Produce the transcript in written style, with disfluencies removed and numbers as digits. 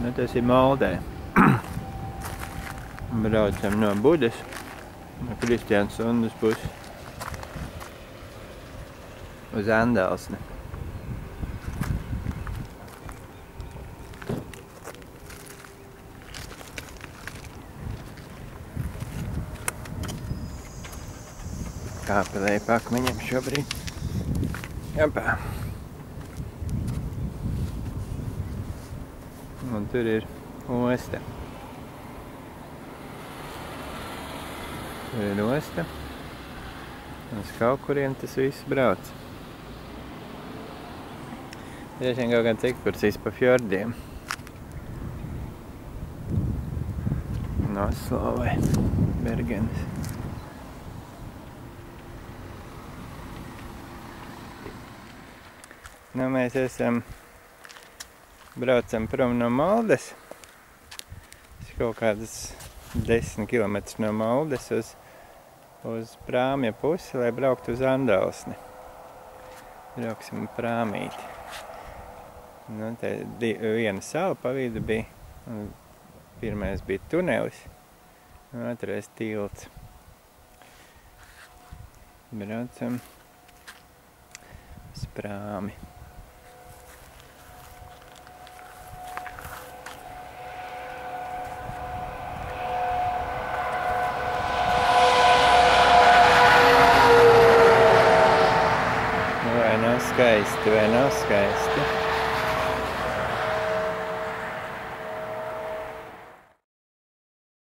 Nu, tas ir Moldē. Braucam no Budas, no Kristiansundas puses uz Andelsni. Kāpelēju pa akmeņiem šobrīd. Japā. Un tur ir osta. Tur ir osta. Un uz kaut kuriem tas viss brauc. Tiešām kaut gan cik kurs pa fjordiem. Oslo vai Bergenes. Nu, mēs braucam prom no Moldes. Kaut kādas 10 km no Moldes uz Prāmja pusi, lai brauktu uz Andelsni. Brauksim prāmīti. Nu, te viena sala pa vidu bija. Pirmais bija tunelis, un otrais tilts. Braucam uz Prāmi. Vai nav skaisti, vai nav skaisti?